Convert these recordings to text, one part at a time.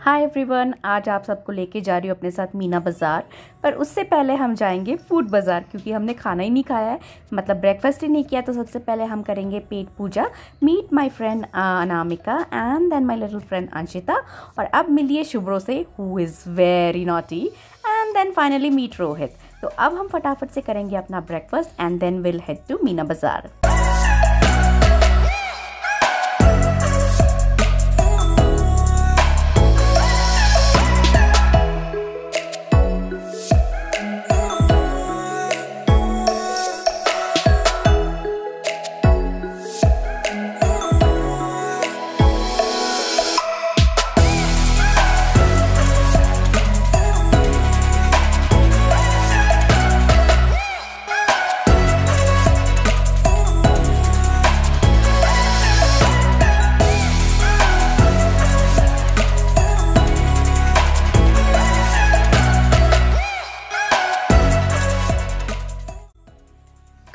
Hi everyone, आज आप सबको लेके जा रही हूँ अपने साथ मीना बाज़ार। पर उससे पहले हम जाएंगे फूड बाज़ार, क्योंकि हमने खाना ही नहीं खाया है, मतलब ब्रेकफास्ट ही नहीं किया। तो सबसे पहले हम करेंगे पेट पूजा। Meet my friend Anamika and then my little friend Anshita. और अब मिलिए शुभ्रो से, who is very naughty, and then finally meet Rohit. तो अब हम फटाफट से करेंगे अपना breakfast and then will head to Meena Bazaar.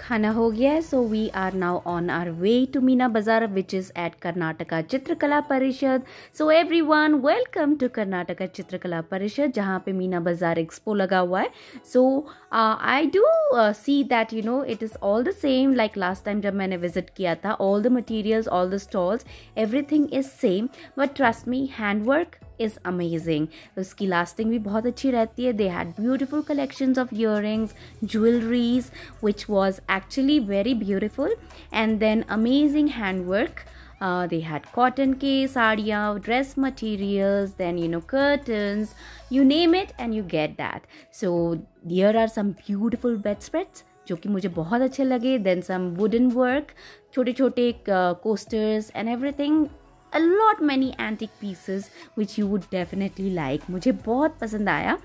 खाना हो गया है, so we are now on our way to Meena Bazaar which is at Karnataka Chitrakala Parishad. So everyone, welcome to Karnataka Chitrakala परिषद, जहाँ पे मीना बाजार एक्सपो लगा हुआ है। So I do see that you know it is all the same like last time जब मैंने visit किया था। All the materials, all the stalls, everything is same, but trust me, handwork is amazing. उसकी lasting भी बहुत अच्छी रहती है. They had beautiful collections of earrings, jewelries, which was actually very beautiful, and then amazing handwork. They had cotton ke saadiyan, dress materials, then you know curtains, you name it and you get that. So here are some beautiful bedspreads जो कि मुझे बहुत अच्छे लगे. Then some wooden work, छोटे छोटे coasters and everything. A lot many antique pieces which you would definitely like. मुझे बहुत पसंद आया.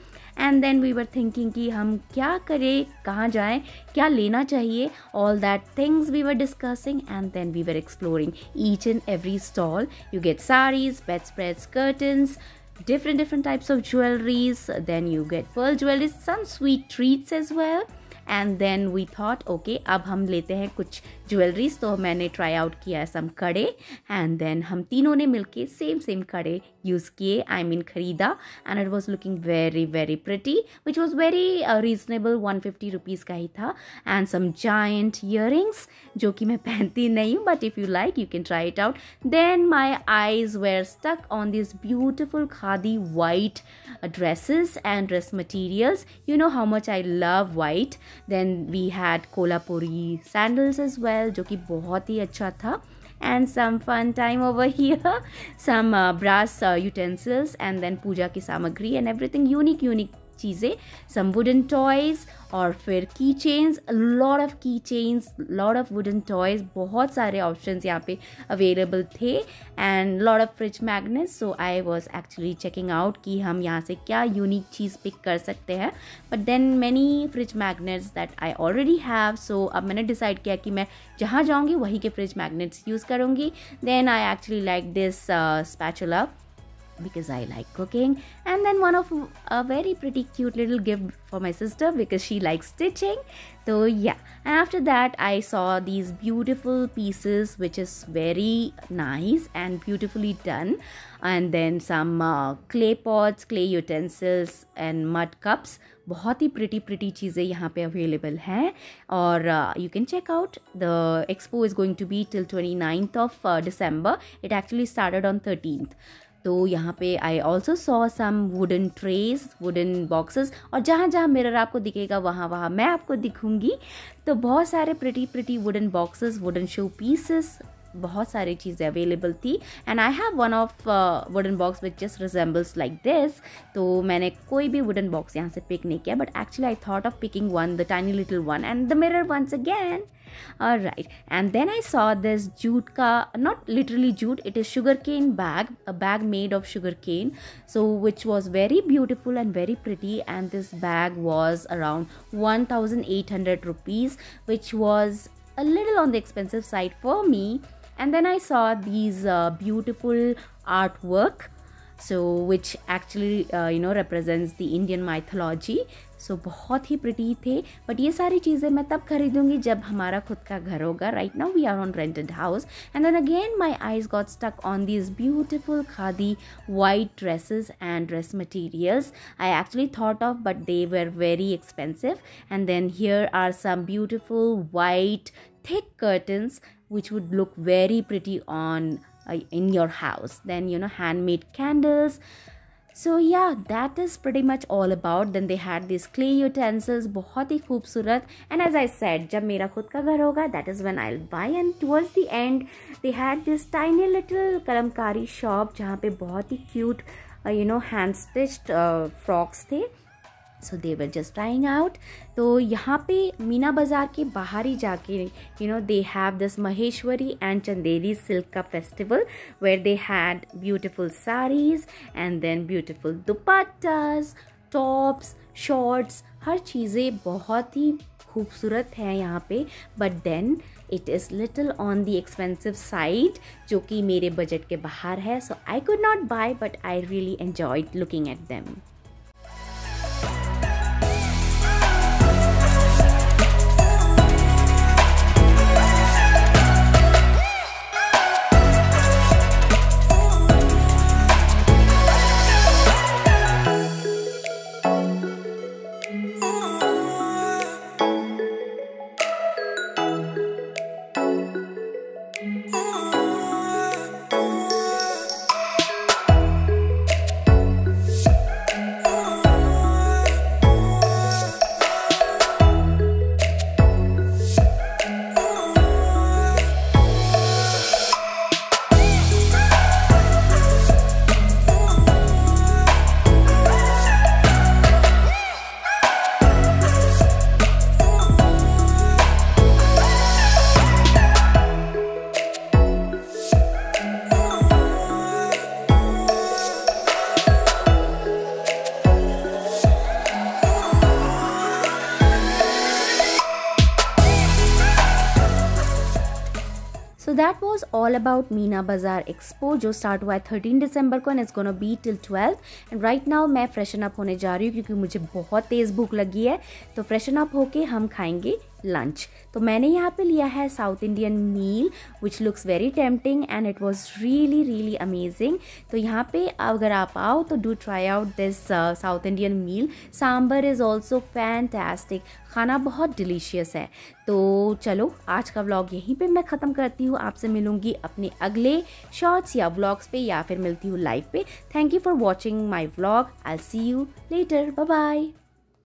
And then we were thinking कि हम क्या करें, कहाँ जाएं, क्या लेना चाहिए. All that things we were discussing, and then we were exploring each and every stall. You get saris, bedspreads, curtains, different types of jewelries. Then you get pearl jewelries, some sweet treats as well. And then we thought okay, अब हम लेते हैं कुछ jewelleries. तो मैंने try out किया सम कड़े, and then हम तीनों ने मिलके सेम कड़े यूज़ किए, आई मीन खरीदा. And it was looking very very pretty, which was very reasonable. 150 rupees का ही था. एंड सम जायंट ईयरिंग्स जो कि मैं पहनती नहीं हूँ, but if you like you can try it out. Then my eyes were stuck on this beautiful khadi white dresses and dress materials. You know how much I love white. Then we had Kolhapuri sandals as well, जो कि बहुत ही अच्छा था. And some fun time over here. Some brass utensils, and then पूजा की सामग्री and everything unique चीज़ें. Some wooden toys, और फिर की चेन्स, लॉट ऑफ की chains, lot of wooden toys. बहुत सारे ऑप्शंस यहाँ पे अवेलेबल थे, and lot of fridge magnets. So I was actually checking out कि हम यहाँ से क्या यूनिक चीज़ पिक कर सकते हैं. But then many fridge magnets that I already have. So अब मैंने डिसाइड किया कि मैं जहाँ जाऊँगी वहीं के फ्रिज मैग्नेट्स यूज़ करूँगी. Then I actually like this spatula because I like cooking, and then one of a very pretty cute little gift for my sister because she likes stitching. So yeah, and after that I saw these beautiful pieces which is very nice and beautifully done, and then some clay pots, clay utensils and mud cups. बहुत ही pretty चीज़ें यहाँ पे available हैं. और you can check out. The expo is going to be till 29th of December. It actually started on 13th. तो यहाँ पे I also saw some wooden trays, wooden boxes, और जहाँ जहाँ मिरर आपको दिखेगा वहाँ मैं आपको दिखूँगी. तो बहुत सारे pretty wooden boxes, wooden show pieces, बहुत सारी चीज़ें अवेलेबल थी. And I have one of wooden box which just resembles like this. तो मैंने कोई भी वुडन बॉक्स यहाँ से पिक नहीं किया, but actually I thought of picking one, the tiny little one, and the mirror once again. Alright, and then I saw this jute ka, not literally jute, it is sugarcane bag, a bag made of sugarcane, so which was very beautiful and very pretty. And this bag was around 1,800 rupees, which was a little on the expensive side for me. And then I saw these beautiful artwork. So which actually represents the Indian mythology. सो बहुत ही pretty थे, but ये सारी चीज़ें मैं तब खरीदूंगी जब हमारा खुद का घर होगा. Right now we are on rented house. And then again my eyes got stuck on these beautiful khadi white dresses and dress materials I actually thought of, but they were very expensive. And then here are some beautiful white thick curtains which would look very pretty on in your house. Then handmade candles. So yeah, that is pretty much all about. Then they had these clay utensils, बहुत ही खूबसूरत. And as I said, जब मेरा खुद का घर होगा, that is when I'll buy. And towards the end, they had this tiny little Kalamkari shop जहाँ पे बहुत ही cute, hand stitched frocks थे. So they were just trying out. तो यहाँ पे मीना बाज़ार के बाहर ही जाके they have this Maheshwari and Chanderi silk का festival where they had beautiful saris and then beautiful dupattas, tops, shorts, हर चीज़ें बहुत ही खूबसूरत है यहाँ पे. But then it is little on the expensive side, जो कि मेरे बजट के बाहर है. So I could not buy, but I really enjoyed looking at them. So that was all about Meena Bazaar Expo जो स्टार्ट हुआ है 13 दिसंबर को, and it's gonna be till 12. And right now मैं फ्रेशन अप होने जा रही हूँ क्योंकि मुझे बहुत तेज़ भूख लगी है. तो फ्रेशन अप होके हम खाएंगे लंच. तो मैंने यहाँ पे लिया है South Indian meal which looks very tempting and it was really amazing. तो यहाँ पे अगर आप आओ तो do try out this South Indian meal. Sambar is also fantastic. खाना बहुत डिलीशियस है. तो चलो आज का व्लॉग यहीं पे मैं ख़त्म करती हूँ. आपसे मिलूँगी अपने अगले शॉर्ट्स या व्लॉग्स पे, या फिर मिलती हूँ लाइव पे. Thank you for watching my vlog. I will see you later. Bye bye.